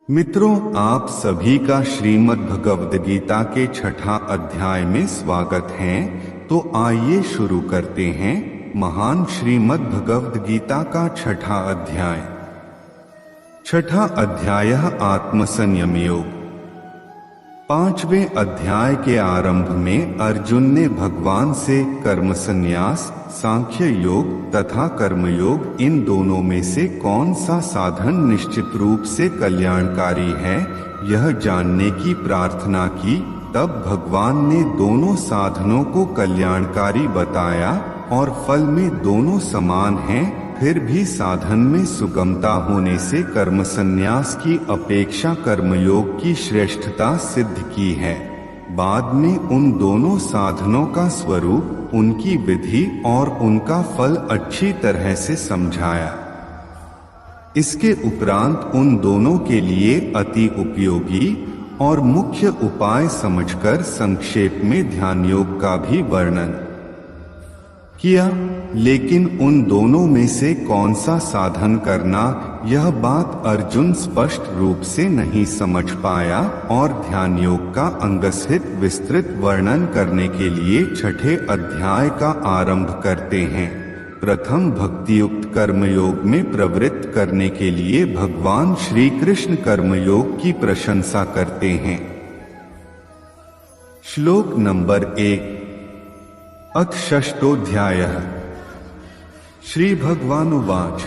मित्रों, आप सभी का श्रीमद् भगवद गीता के छठा अध्याय में स्वागत है। तो आइए शुरू करते हैं महान श्रीमद् भगवद गीता का छठा अध्याय। छठा अध्याय आत्मसंयम योग। पांचवें अध्याय के आरंभ में अर्जुन ने भगवान से कर्म संन्यास, सांख्य योग तथा कर्मयोग इन दोनों में से कौन सा साधन निश्चित रूप से कल्याणकारी है यह जानने की प्रार्थना की। तब भगवान ने दोनों साधनों को कल्याणकारी बताया और फल में दोनों समान हैं। फिर भी साधन में सुगमता होने से कर्म संन्यास की अपेक्षा कर्मयोग की श्रेष्ठता सिद्ध की है। बाद में उन दोनों साधनों का स्वरूप, उनकी विधि और उनका फल अच्छी तरह से समझाया। इसके उपरांत उन दोनों के लिए अति उपयोगी और मुख्य उपाय समझकर संक्षेप में ध्यान योग का भी वर्णन किया। लेकिन उन दोनों में से कौन सा साधन करना, यह बात अर्जुन स्पष्ट रूप से नहीं समझ पाया और ध्यान योग का अंगसहित विस्तृत वर्णन करने के लिए छठे अध्याय का आरंभ करते हैं। प्रथम भक्तियुक्त कर्मयोग में प्रवृत्त करने के लिए भगवान श्री कृष्ण कर्मयोग की प्रशंसा करते हैं। श्लोक नंबर 1। अथ षष्ठोऽध्यायः। श्री भगवानुवाच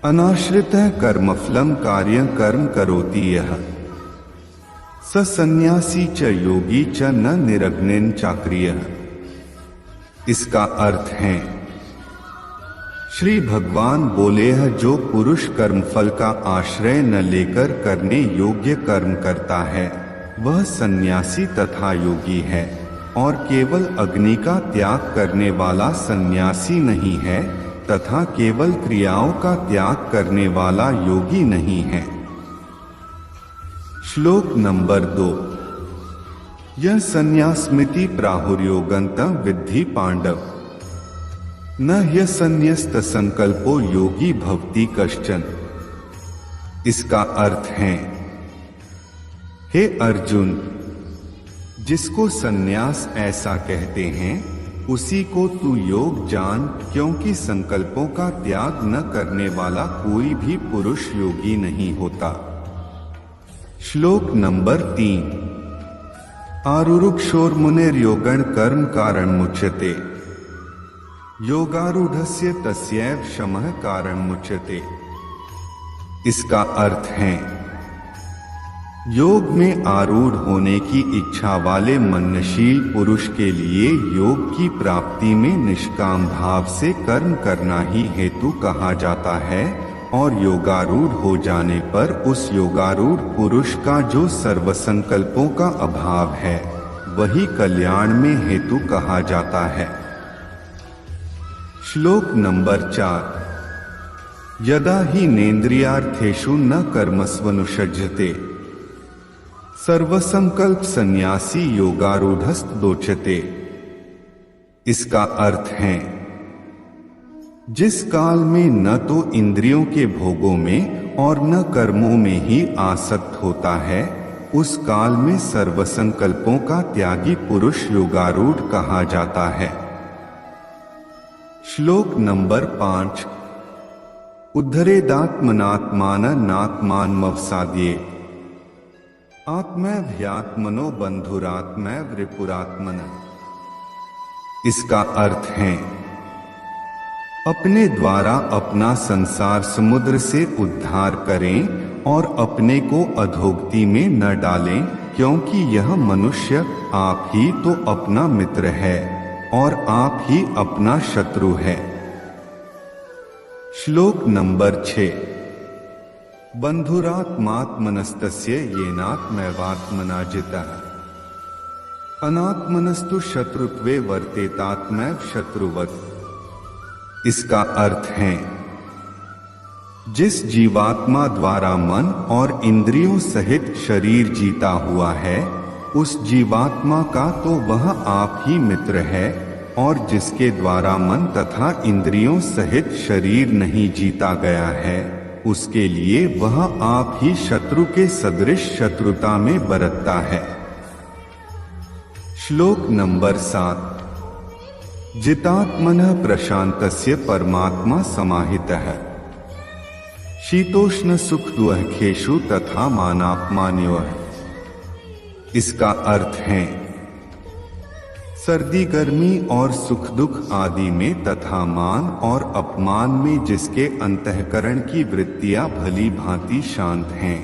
अनाश्रितः कर्मफलं कार्यं कर्म करोति यः स सन्न्यासी च योगी च न निरग्निं चाक्रियः। इसका अर्थ है, श्री भगवान बोले है, जो पुरुष कर्मफल का आश्रय न लेकर करने योग्य कर्म करता है वह सन्यासी तथा योगी है, और केवल अग्नि का त्याग करने वाला सन्यासी नहीं है तथा केवल क्रियाओं का त्याग करने वाला योगी नहीं है। श्लोक नंबर 2। यह सन्यासमिति प्राहुर्योगन्तं विद्धि पांडव न ह्यसन्न्यस्त संकल्पो योगी भवति कश्चन। इसका अर्थ है, हे अर्जुन, जिसको सन्यास ऐसा कहते हैं उसी को तू योग जान, क्योंकि संकल्पों का त्याग न करने वाला कोई भी पुरुष योगी नहीं होता। श्लोक नंबर 3। आरुरुक्षोर्मुनेर्योगं कर्म कारण मुच्यते योगारूढ़स्य तस्यैव शमः कारण मुच्यते। इसका अर्थ है, योग में आरूढ़ होने की इच्छा वाले मननशील पुरुष के लिए योग की प्राप्ति में निष्काम भाव से कर्म करना ही हेतु कहा जाता है, और योगारूढ़ हो जाने पर उस योगारूढ़ पुरुष का जो सर्वसंकल्पों का अभाव है वही कल्याण में हेतु कहा जाता है। श्लोक नंबर 4। यदा हि नेन्द्रियार्थेषु न कर्मस्वनुषज्यते सर्वसंकल्प सन्यासी योगारूढ़स्तदोच्यते। इसका अर्थ है, जिस काल में न तो इंद्रियों के भोगों में और न कर्मों में ही आसक्त होता है, उस काल में सर्वसंकल्पों का त्यागी पुरुष योगारूढ़ कहा जाता है। श्लोक नंबर 5। उद्धरेदात्मनात्मानं नात्मानमवसाद्ये आत्मैव्ह्यात्मनो बंधुरात्मैव रिपुरात्मनः। इसका अर्थ है, अपने द्वारा अपना संसार समुद्र से उद्धार करें और अपने को अधोगति में न डालें, क्योंकि यह मनुष्य आप ही तो अपना मित्र है और आप ही अपना शत्रु है। श्लोक नंबर 6। बंधुरात्मात्मनस्तस्य येनात्मैवात्मना जितः अनात्मनस्तु शत्रुत्वे वर्तेतात्मैव शत्रुवत्। इसका अर्थ है, जिस जीवात्मा द्वारा मन और इंद्रियों सहित शरीर जीता हुआ है उस जीवात्मा का तो वह आप ही मित्र है, और जिसके द्वारा मन तथा इंद्रियों सहित शरीर नहीं जीता गया है उसके लिए वह आप ही शत्रु के सदृश शत्रुता में बरतता है। श्लोक नंबर 7। जितात्मनः प्रशांतस्य परमात्मा समाहितः शीतोष्ण सुख दुःखेषु तथा मानापमानयोः। इसका अर्थ है सर्दी गर्मी और सुख दुख आदि में तथा मान और अपमान में जिसके अंतःकरण की वृत्तियां भली भांति शांत हैं,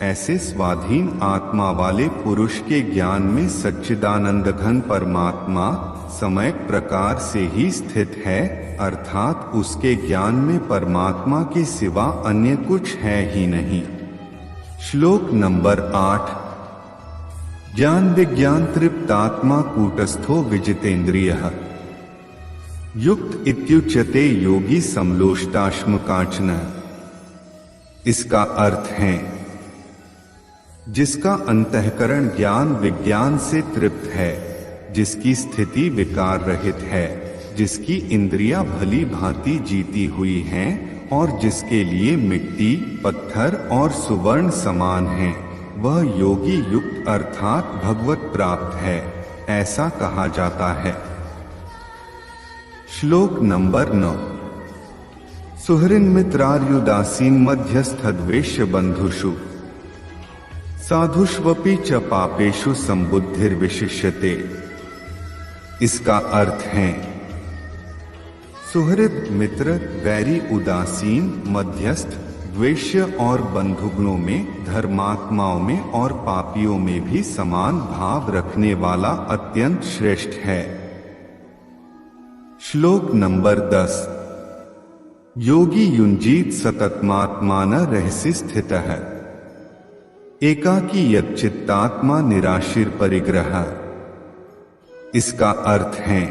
ऐसे स्वाधीन आत्मा वाले पुरुष के ज्ञान में सच्चिदानंद घन परमात्मा समय प्रकार से ही स्थित है, अर्थात उसके ज्ञान में परमात्मा के सिवा अन्य कुछ है ही नहीं। श्लोक नंबर 8। ज्ञान विज्ञान तृप्तात्मा कूटस्थो विजितेन्द्रियः युक्त इत्युच्यते योगी समलोष्टाश्म कांचन। इसका अर्थ है जिसका अंतःकरण ज्ञान विज्ञान से तृप्त है, जिसकी स्थिति विकार रहित है, जिसकी इंद्रियां भली भांति जीती हुई हैं और जिसके लिए मिट्टी पत्थर और सुवर्ण समान हैं, वह योगी युक्त अर्थात भगवत प्राप्त है, ऐसा कहा जाता है। श्लोक नंबर 9। सुहृन् मित्रार्युदासीन मध्यस्थद्वेष्य बंधुषु साधुष्वपि च पापेषु संबुद्धिर्विशिष्यते। इसका अर्थ है सुहृद मित्र वैरी उदासीन मध्यस्थ द्वेष्य और बंधुगणों में धर्मात्माओं में और पापियों में भी समान भाव रखने वाला अत्यंत श्रेष्ठ है। श्लोक नंबर 10। योगी युंजीत सततमात्मान रहसि स्थितः एकाकी यच्चित्तात्मा निराशीर परिग्रह। इसका अर्थ है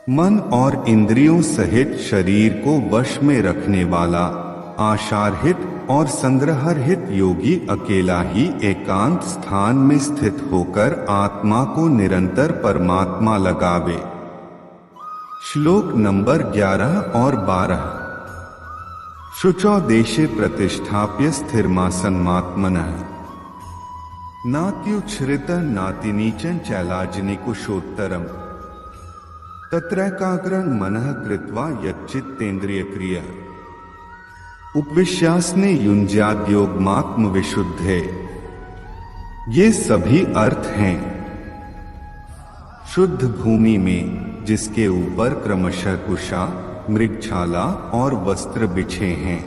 मन और इंद्रियों सहित शरीर को वश में रखने वाला आशारहित और संग्रहरहित योगी अकेला ही एकांत स्थान में स्थित होकर आत्मा को निरंतर परमात्मा लगावे। श्लोक नंबर 11 और 12। शुचौ देशे प्रतिष्ठाप्य स्थिरमासन्मात्मनः नात्युच्छ्रित नातिनीचं चैलाजनिकुशोत्तरम् तत्रैकाग्रं मनः कृत्वा यच्चित्तेन्द्रियक्रिया उपविश्यासने युञ्ज्याद्योगमात्म विशुद्धे। ये सभी अर्थ हैं शुद्ध भूमि में जिसके ऊपर क्रमशः कुशा मृगछाला और वस्त्र बिछे हैं,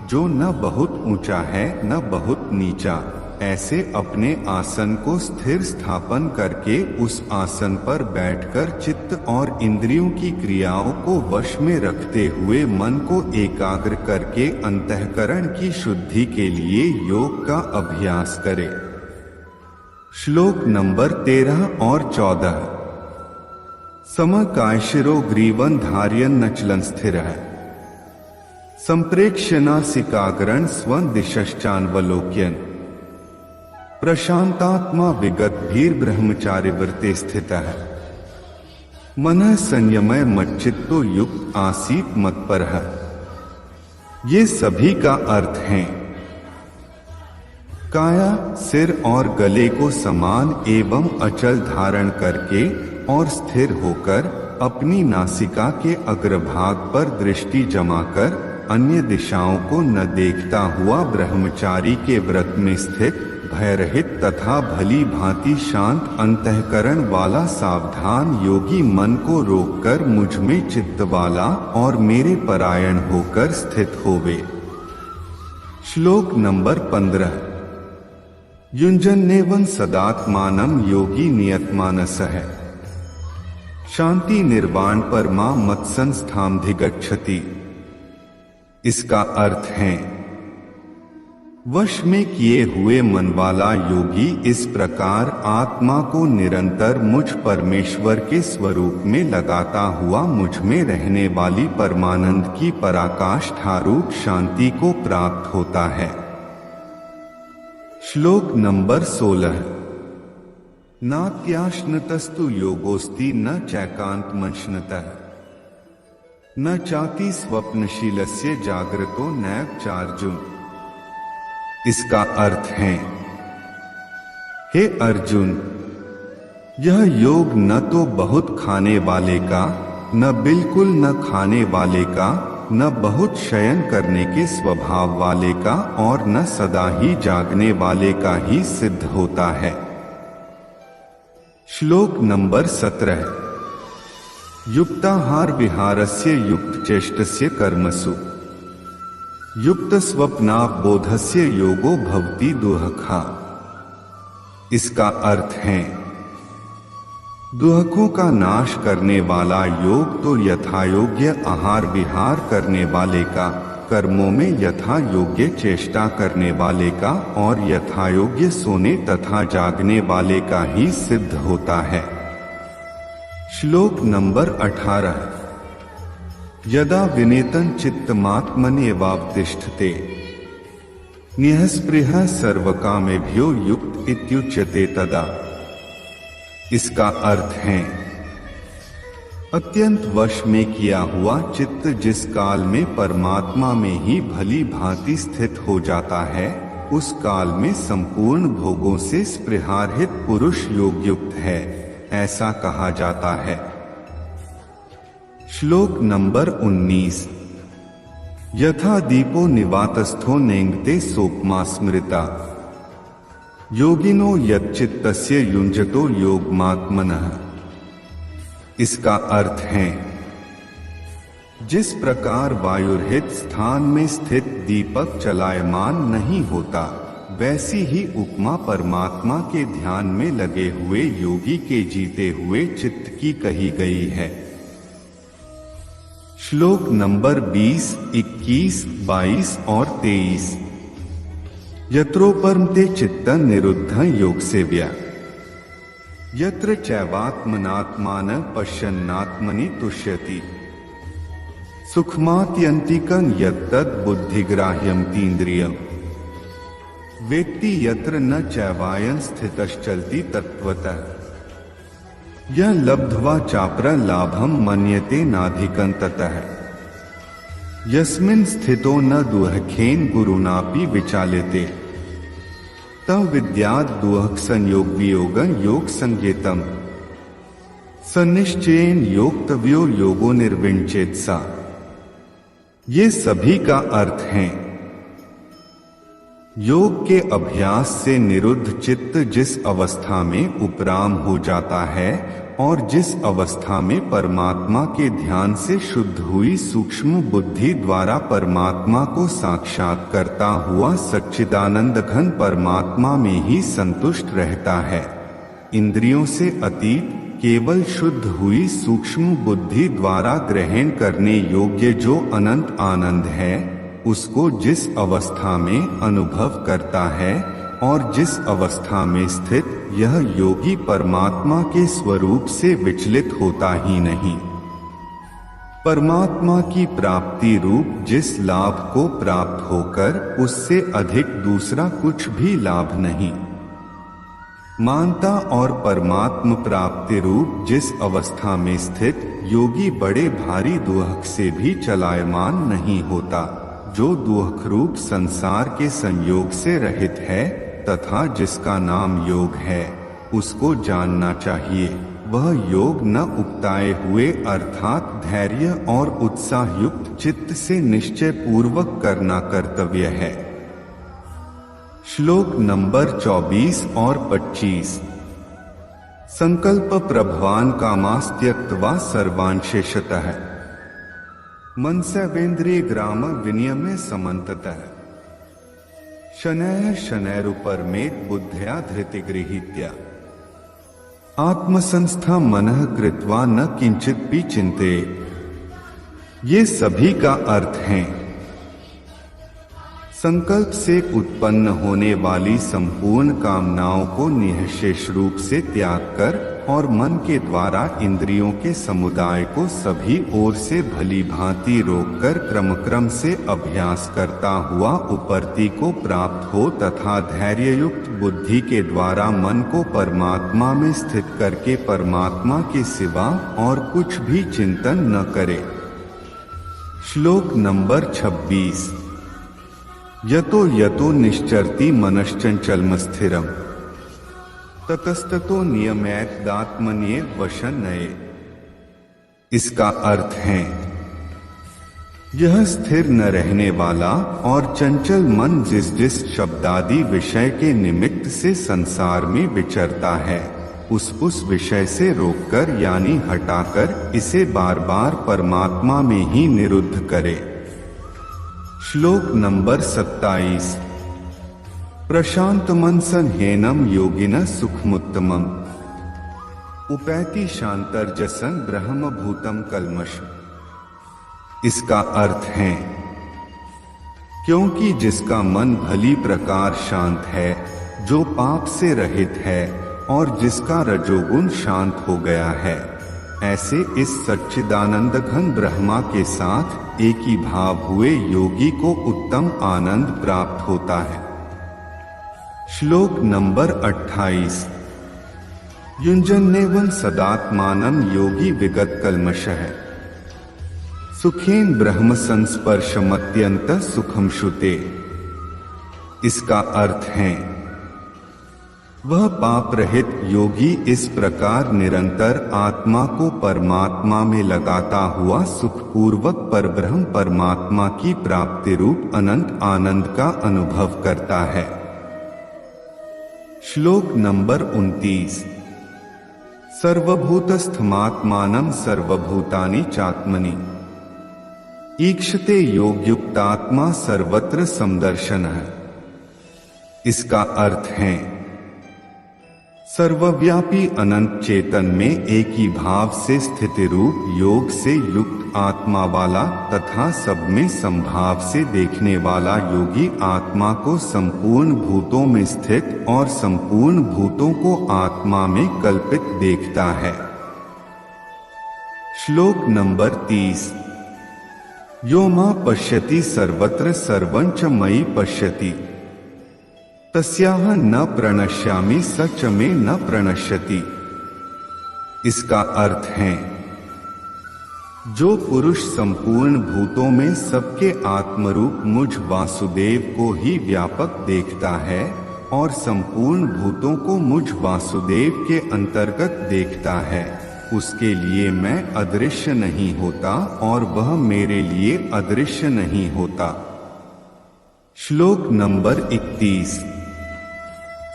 जो न बहुत ऊंचा है न बहुत नीचा, ऐसे अपने आसन को स्थिर स्थापन करके उस आसन पर बैठकर चित्त और इंद्रियों की क्रियाओं को वश में रखते हुए मन को एकाग्र करके अंतःकरण की शुद्धि के लिए योग का अभ्यास करे। श्लोक नंबर 13 और 14। समकायशिरो ग्रीवन धार्यन् नचलन स्थिरः संप्रेक्ष्य नासिकाग्रं स्वं दिशश्चान्वलोक्यन् प्रशांतात्मा विगतभीर ब्रह्मचारिव्रते स्थितः मनः संयमय मच्चित्तो युक्त आसीत मत्परः। ये सभी का अर्थ है काया सिर और गले को समान एवं अचल धारण करके और स्थिर होकर अपनी नासिका के अग्रभाग पर दृष्टि जमाकर अन्य दिशाओं को न देखता हुआ ब्रह्मचारी के व्रत में स्थित भयरहित तथा भली भांति शांत अंतःकरण वाला सावधान योगी मन को रोककर मुझ में चित्त वाला और मेरे परायण होकर स्थित होवे। श्लोक नंबर 15। युञ्जन्नेवं सदात्मानं योगी नियतमानसः शांति निर्वाण परमा मत्संस्थामधिगच्छति। इसका अर्थ है वश में किए हुए मन वाला योगी इस प्रकार आत्मा को निरंतर मुझ परमेश्वर के स्वरूप में लगाता हुआ मुझ में रहने वाली परमानंद की पराकाष्ठारूप शांति को प्राप्त होता है। श्लोक नंबर 16। नात्याश्नतस्तु योगोस्ति न चैकांतमश्नतः न चाति स्वप्नशीलस्य जागृतो नैव चार्जुन। इसका अर्थ है, हे अर्जुन, यह योग न तो बहुत खाने वाले का, न बिल्कुल न खाने वाले का, न बहुत शयन करने के स्वभाव वाले का, और न सदा ही जागने वाले का ही सिद्ध होता है। श्लोक नंबर 17। युक्ताहार विहारस्य युक्त चेष्टस्य कर्मसु युक्त स्वप्नावबोधस्य योगो भवति दुःखा। इसका अर्थ है, दुःखों का नाश करने वाला योग तो यथायोग्य आहार विहार करने वाले का, कर्मों में यथा योग्य चेष्टा करने वाले का और यथायोग्य सोने तथा जागने वाले का ही सिद्ध होता है। श्लोक नंबर 18। यदा विनेतं चित्तमात्मन्येवावतिष्ठते निःस्पृहः सर्वकामेभ्यो युक्त इत्युच्यते तदा। इसका अर्थ है, अत्यंत वश में किया हुआ चित्त जिस काल में परमात्मा में ही भली भांति स्थित हो जाता है, उस काल में संपूर्ण भोगों से स्पृहारहित पुरुष योगयुक्त है, ऐसा कहा जाता है। श्लोक नंबर 19। यथा दीपो निवातस्थो नेंगते सोपमा स्मृता योगिनो यच्चित्तस्य युञ्जतो योगमात्मनः। इसका अर्थ है, जिस प्रकार वायुरहित स्थान में स्थित दीपक चलायमान नहीं होता, वैसी ही उपमा परमात्मा के ध्यान में लगे हुए योगी के जीते हुए चित्त की कही गई है। श्लोक नंबर 20, 21, 22 और 23। यत्रोपरमते चित्तं निरुद्धं योगसेव्या यत्र चैवात्मनात्मानं पश्यन्नात्मनि तुष्यति सुखमात्यन्तिकं यत्तद् बुद्धिग्राह्यं तीन्द्रियम् वेत्ति यत्र न चैवायं स्थितश्चलति तत्त्वतः यह लब्ध्वा चापर लाभं मन्यते नाधिकं ततः यस्मिन् स्थितो न दुःखेन गुरुनापि विचाल्यते तव विद्यात् दुःख संयोग वियोगं योग संज्ञेतम् सनिश्चयेन योक्तव्यो योगो निर्विण्चेत सा। ये सभी का अर्थ है, योग के अभ्यास से निरुद्ध चित्त जिस अवस्था में उपराम हो जाता है और जिस अवस्था में परमात्मा के ध्यान से शुद्ध हुई सूक्ष्म बुद्धि द्वारा परमात्मा को साक्षात करता हुआ सच्चिदानंद घन परमात्मा में ही संतुष्ट रहता है, इंद्रियों से अतीत केवल शुद्ध हुई सूक्ष्म बुद्धि द्वारा ग्रहण करने योग्य जो अनंत आनंद है, उसको जिस अवस्था में अनुभव करता है और जिस अवस्था में स्थित यह योगी परमात्मा के स्वरूप से विचलित होता ही नहीं, परमात्मा की प्राप्ति रूप जिस लाभ को प्राप्त होकर उससे अधिक दूसरा कुछ भी लाभ नहीं मानता और परमात्म प्राप्ति रूप जिस अवस्था में स्थित योगी बड़े भारी दुख से भी चलायमान नहीं होता, जो दुख रूप संसार के संयोग से रहित है तथा जिसका नाम योग है, उसको जानना चाहिए। वह योग न उकताए हुए अर्थात धैर्य और उत्साह युक्त चित्त से निश्चय पूर्वक करना कर्तव्य है। श्लोक नंबर 24 और 25। संकल्प प्रभवान कामास्त्यक्त्वा सर्वान् शेषतः मनसैवेन्द्रिय ग्राम विनियम्य समन्ततः शनैः शनैरुपरमेत बुद्ध्या धृतिगृहीत्या आत्मसंस्था मनः कृत्वा न किंचिदपि चिंतेत। ये सभी का अर्थ है, संकल्प से उत्पन्न होने वाली संपूर्ण कामनाओं को निःशेष रूप से त्याग कर और मन के द्वारा इंद्रियों के समुदाय को सभी ओर से भली भांति रोककर क्रम से अभ्यास करता हुआ उपरति को प्राप्त हो तथा धैर्ययुक्त बुद्धि के द्वारा मन को परमात्मा में स्थित करके परमात्मा के सिवा और कुछ भी चिंतन न करे। श्लोक नंबर 26। यतो यतो निश्चरति मनश्चंचलम स्थिरम ततस्ततो नियमैकदात्मन्ये वशन्नये। इसका अर्थ है, यह स्थिर न रहने वाला और चंचल मन जिस जिस शब्दादि विषय के निमित्त से संसार में विचरता है, उस विषय से रोककर यानी हटाकर इसे बार बार परमात्मा में ही निरुद्ध करे। श्लोक नंबर 27। प्रशांत मनसन हेनम योगिन सुखमुत्तमम उपैति शांतर्जसन ब्रह्म भूतम कल्मष। इसका अर्थ है, क्योंकि जिसका मन भली प्रकार शांत है, जो पाप से रहित है और जिसका रजोगुण शांत हो गया है, ऐसे इस सच्चिदानंद घन ब्रह्मा के साथ एक ही भाव हुए योगी को उत्तम आनंद प्राप्त होता है। श्लोक नंबर 28। युञ्जन्नेवं सदात्मानं योगी विगत कल्मषः सुखेन ब्रह्म संस्पर्शमत्यंत सुखम शुते। इसका अर्थ है, वह पाप रहित योगी इस प्रकार निरंतर आत्मा को परमात्मा में लगाता हुआ सुखपूर्वक परब्रह्म परमात्मा की प्राप्ति रूप अनंत आनंद का अनुभव करता है। श्लोक नंबर 29। सर्वभूतस्थमात्मानं सर्वभूतानि चात्मनि ईक्षते योगयुक्तात्मा सर्वत्र समदर्शनः। इसका अर्थ है, सर्वव्यापी अनंत चेतन में एक ही भाव से स्थिति रूप योग से युक्त आत्मा वाला तथा सब में संभाव से देखने वाला योगी आत्मा को संपूर्ण भूतों में स्थित और संपूर्ण भूतों को आत्मा में कल्पित देखता है। श्लोक नंबर 30। यो मां पश्यति सर्वत्र सर्वं च मयि पश्यति तस्याह न प्रणश्यामि स च मे न प्रणश्यति। इसका अर्थ है, जो पुरुष संपूर्ण भूतों में सबके आत्मरूप मुझ वासुदेव को ही व्यापक देखता है और संपूर्ण भूतों को मुझ वासुदेव के अंतर्गत देखता है, उसके लिए मैं अदृश्य नहीं होता और वह मेरे लिए अदृश्य नहीं होता। श्लोक नंबर 31।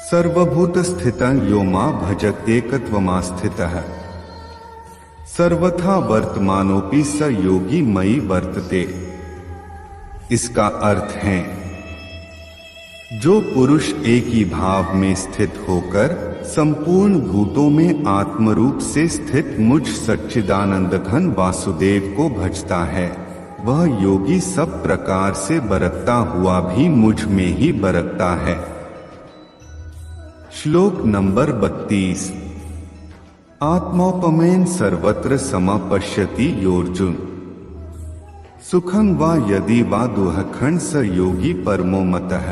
सर्वभूत स्थितं यो मां भजत्येकत्वमास्थितः सर्वथा वर्तमानोपि स योगी मयि वर्तते। इसका अर्थ है, जो पुरुष एक ही भाव में स्थित होकर संपूर्ण भूतों में आत्मरूप से स्थित मुझ सच्चिदानंद घन वासुदेव को भजता है, वह योगी सब प्रकार से बरतता हुआ भी मुझ में ही बरतता है। श्लोक नंबर 32। आत्मोपमेन सर्वत्र समपश्यति योर्जुन सुखं वा यदि वा दुःखं स योगी परमो मतः।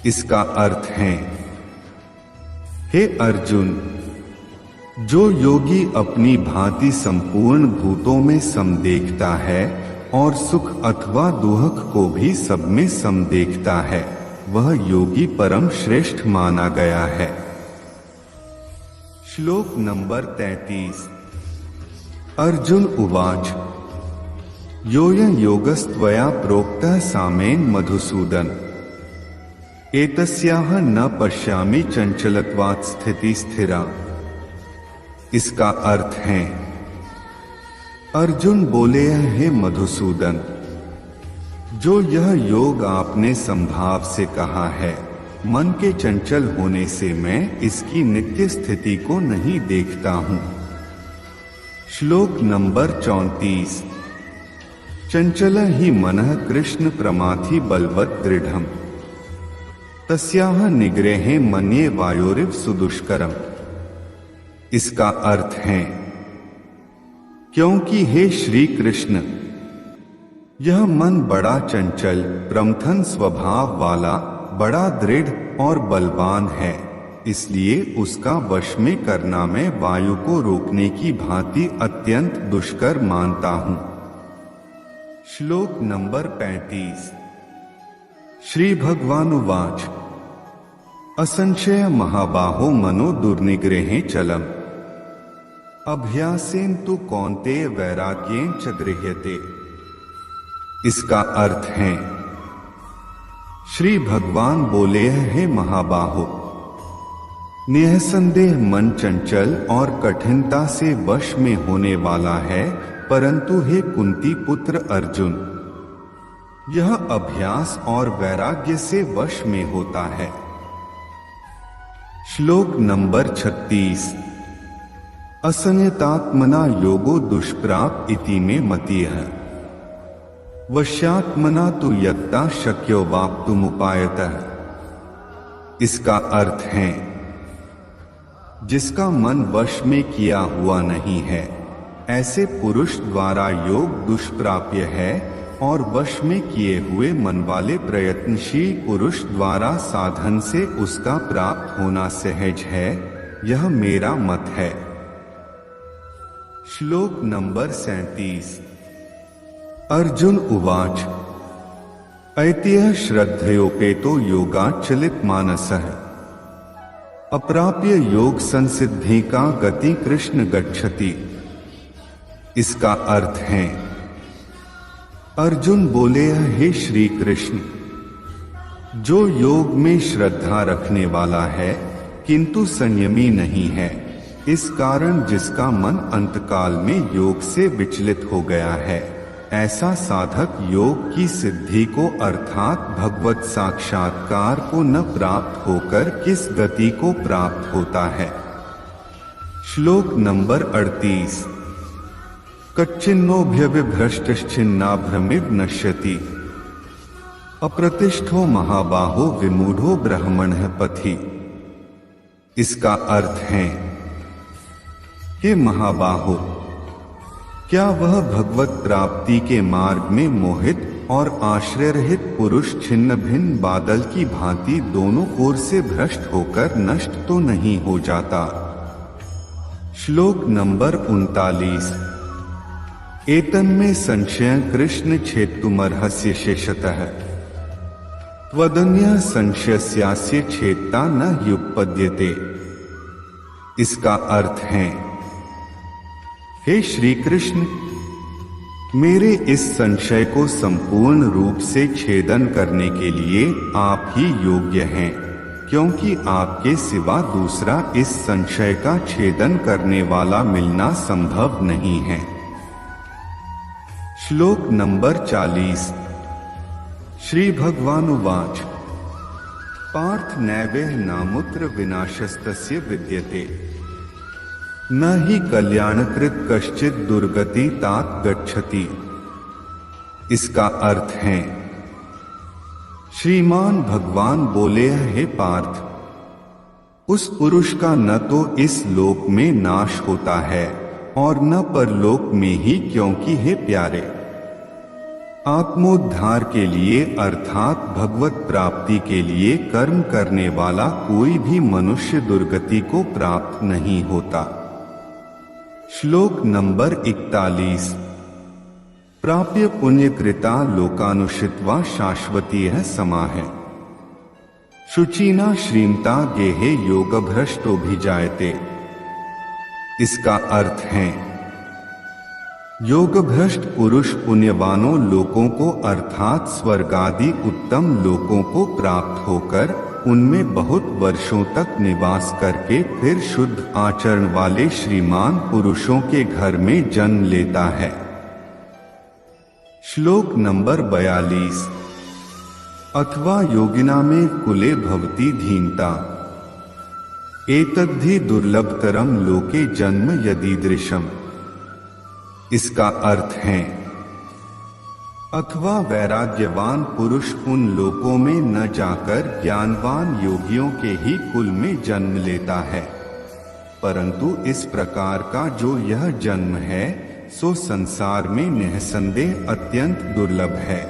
इसका अर्थ है, हे अर्जुन, जो योगी अपनी भांति संपूर्ण भूतों में सम देखता है और सुख अथवा दुख को भी सब में सम देखता है, वह योगी परम श्रेष्ठ माना गया है। श्लोक नंबर 33। अर्जुन उवाच योऽयं योगस्त्वया प्रोक्तः सामेन मधुसूदन एतस्याह न पश्यामि चंचलत्वात् स्थिति स्थिरा। इसका अर्थ है, अर्जुन बोले, हे मधुसूदन, जो यह योग आपने संभाव से कहा है, मन के चंचल होने से मैं इसकी नित्य स्थिति को नहीं देखता हूं। श्लोक नंबर 34। चंचल ही मनः कृष्ण प्रमाथि बलवत् दृढ़म तस्याह निग्रहे मन्ये वायोरिव सुदुष्करम। इसका अर्थ है, क्योंकि हे श्री कृष्ण, यह मन बड़ा चंचल प्रमथन स्वभाव वाला, बड़ा दृढ़ और बलवान है, इसलिए उसका वश में करना मैं वायु को रोकने की भांति अत्यंत दुष्कर मानता हूँ। श्लोक नंबर 35। श्री भगवानुवाच असंशय महाबाहो मनो दुर्निग्रहे चलम अभ्यासेन तु कौन्तेय वैराग्येन च गृह्यते। इसका अर्थ है, श्री भगवान बोले, हे महाबाहो, निःसंदेह मन चंचल और कठिनता से वश में होने वाला है, परंतु हे कुंती पुत्र अर्जुन, यह अभ्यास और वैराग्य से वश में होता है। श्लोक नंबर 36। असंयतात्मना योगो दुष्प्राप इति में मतिः वश्यात्मना तु यत्ता शक्यो वाप्तुमुपायतः। इसका अर्थ है, जिसका मन वश में किया हुआ नहीं है, ऐसे पुरुष द्वारा योग दुष्प्राप्य है, और वश में किए हुए मन वाले प्रयत्नशील पुरुष द्वारा साधन से उसका प्राप्त होना सहज है। यह मेरा मत है। श्लोक नंबर 37। अर्जुन उवाच ऐत्यः श्रद्धयोपेतो योगाच्चलित मानसः अप्राप्य योग संसिद्धि का गति कृष्ण गच्छति। इसका अर्थ है, अर्जुन बोले, हे श्री कृष्ण, जो योग में श्रद्धा रखने वाला है किंतु संयमी नहीं है, इस कारण जिसका मन अंतकाल में योग से विचलित हो गया है, ऐसा साधक योग की सिद्धि को अर्थात भगवत साक्षात्कार को न प्राप्त होकर किस गति को प्राप्त होता है। श्लोक नंबर 38। कच्चिन्नोऽभ्यविभ्रष्टश्चिन्नाभ्रमिव नश्यति अप्रतिष्ठो महाबाहो विमूढ़ो ब्रह्मणः पथि। इसका अर्थ है, हे महाबाहो, क्या वह भगवत प्राप्ति के मार्ग में मोहित और आश्रय रहित पुरुष छिन्न भिन्न बादल की भांति दोनों ओर से भ्रष्ट होकर नष्ट तो नहीं हो जाता। श्लोक नंबर 39। एतन्मे संशय कृष्ण छेत्तुमर्हस्य शेषतः त्वदन्यः संशयस्यास्य छेत्ता न ह्युपपद्यते। इसका अर्थ है, हे श्री कृष्ण, मेरे इस संशय को संपूर्ण रूप से छेदन करने के लिए आप ही योग्य हैं, क्योंकि आपके सिवा दूसरा इस संशय का छेदन करने वाला मिलना संभव नहीं है। श्लोक नंबर 40। श्री भगवानुवाच पार्थ नैवेह नामुत्र विनाशस्तस्य विद्यते न ही कल्याणकृत कश्चित दुर्गति तात गच्छति। इसका अर्थ है, श्रीमान भगवान बोले, हे पार्थ, उस पुरुष का न तो इस लोक में नाश होता है और न परलोक में ही, क्योंकि हे प्यारे, आत्मोद्धार के लिए अर्थात भगवत प्राप्ति के लिए कर्म करने वाला कोई भी मनुष्य दुर्गति को प्राप्त नहीं होता। श्लोक नंबर 41। प्राप्य पुण्यकृता लोकानुषित्वा शाश्वतीयः समाः शुचिना श्रीमता गेहे योगभ्रष्टोभिजायते। इसका अर्थ है, योगभ्रष्ट पुरुष पुण्यवानों लोकों को अर्थात स्वर्गादि उत्तम लोकों को प्राप्त होकर उनमें बहुत वर्षों तक निवास करके फिर शुद्ध आचरण वाले श्रीमान पुरुषों के घर में जन्म लेता है। श्लोक नंबर 42। अथवा योगिना में कुले भवति धीनता एतद्धि दुर्लभतरम लोके जन्म यदीदृशम। इसका अर्थ है, अथवा वैराग्यवान पुरुष उन लोकों में न जाकर ज्ञानवान योगियों के ही कुल में जन्म लेता है, परंतु इस प्रकार का जो यह जन्म है सो संसार में निःसंदेह अत्यंत दुर्लभ है।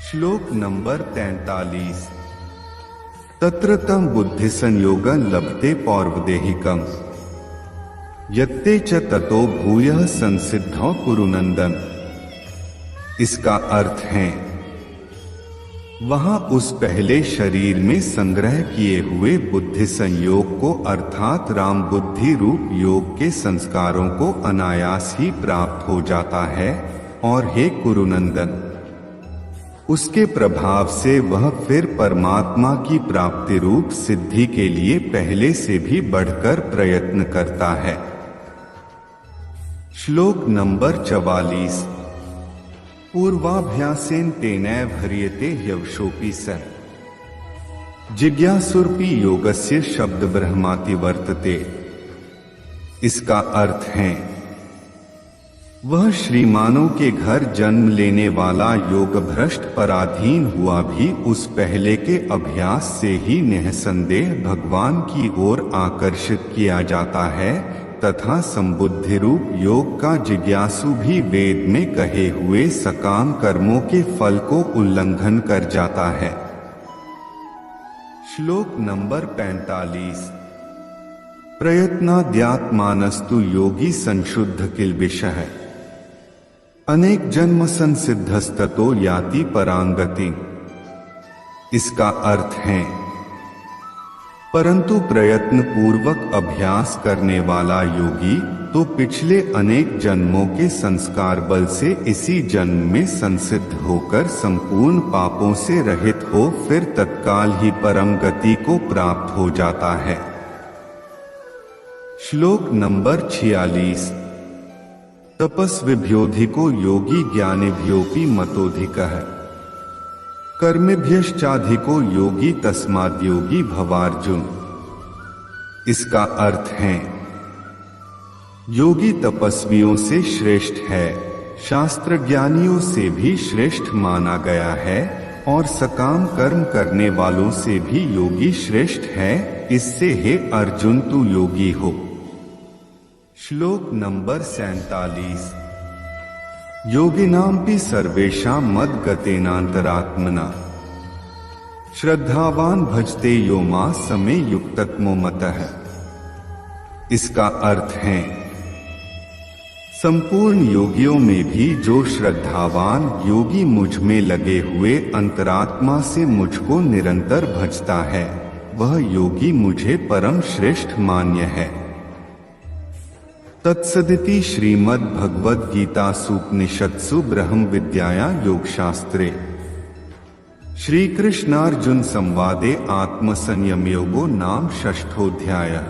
श्लोक नंबर 43। तत्र तं बुद्धि संयोगं लभते पौर्वदेहिकम् यत्ते च ततो भूयः संसिद्धौ कुरुनंदन। इसका अर्थ है वहां उस पहले शरीर में संग्रह किए हुए बुद्धि संयोग को अर्थात राम बुद्धि रूप योग के संस्कारों को अनायास ही प्राप्त हो जाता है और हे कुरुनंदन, उसके प्रभाव से वह फिर परमात्मा की प्राप्ति रूप सिद्धि के लिए पहले से भी बढ़कर प्रयत्न करता है। श्लोक नंबर 44। पूर्वाभ्यासेन तेनैव ह्रियते ह्यवशोऽपि सः जिज्ञासुरपि योगस्य शब्द ब्रह्माति वर्तते। इसका अर्थ है वह श्रीमानों के घर जन्म लेने वाला योग भ्रष्ट पराधीन हुआ भी उस पहले के अभ्यास से ही निःसंदेह भगवान की ओर आकर्षित किया जाता है तथा संबुद्धि रूप योग का जिज्ञासु भी वेद में कहे हुए सकाम कर्मों के फल को उल्लंघन कर जाता है। श्लोक नंबर 45। प्रयत्नाद्यात्मानस्तु योगी संशुद्ध किल्बिषः अनेक जन्म संसिद्धस्ततो याति परांगति। इसका अर्थ है परंतु प्रयत्न पूर्वक अभ्यास करने वाला योगी तो पिछले अनेक जन्मों के संस्कार बल से इसी जन्म में संसिद्ध होकर संपूर्ण पापों से रहित हो फिर तत्काल ही परम गति को प्राप्त हो जाता है। श्लोक नंबर 46। तपस्विभ्योऽधिको योगी ज्ञानिभ्योऽपि मतोऽधिकः कर्मेभ्यश्चाधिको योगी तस्माद्योगी भवार्जुन। इसका अर्थ है योगी तपस्वियों से श्रेष्ठ है, शास्त्र ज्ञानियों से भी श्रेष्ठ माना गया है और सकाम कर्म करने वालों से भी योगी श्रेष्ठ है। इससे हे अर्जुन तू योगी हो। श्लोक नंबर 47। योगिनांपि सर्वेषां मद्गतेनान्तरात्मना श्रद्धावान भजते यो मां समे युक्ततमो मतः। इसका अर्थ है संपूर्ण योगियों में भी जो श्रद्धावान योगी मुझ में लगे हुए अंतरात्मा से मुझको निरंतर भजता है वह योगी मुझे परम श्रेष्ठ मान्य है। तत्सदिति श्रीमद् भगवद गीतासूपनिषत्सु ब्रह्म विद्यायां योगशास्त्रे श्री कृष्णार्जुन संवादे आत्मसंयम योगो नाम षष्ठोऽध्यायः।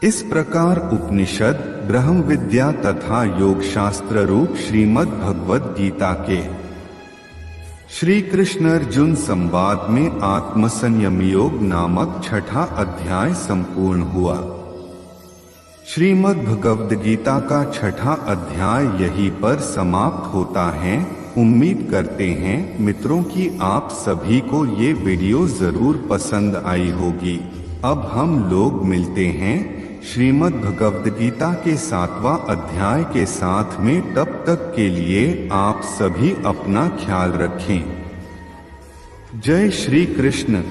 इस प्रकार उपनिषद ब्रह्म विद्या तथा योग शास्त्र रूप श्रीमद् भगवद गीता के श्री कृष्ण अर्जुन संवाद में आत्मसंयम योग नामक छठा अध्याय संपूर्ण हुआ। श्रीमद् भगवद गीता का छठा अध्याय यहीं पर समाप्त होता है। उम्मीद करते हैं मित्रों कि आप सभी को ये वीडियो जरूर पसंद आई होगी। अब हम लोग मिलते हैं श्रीमद् भगवद गीता के 7वां अध्याय के साथ में। तब तक के लिए आप सभी अपना ख्याल रखें। जय श्री कृष्ण।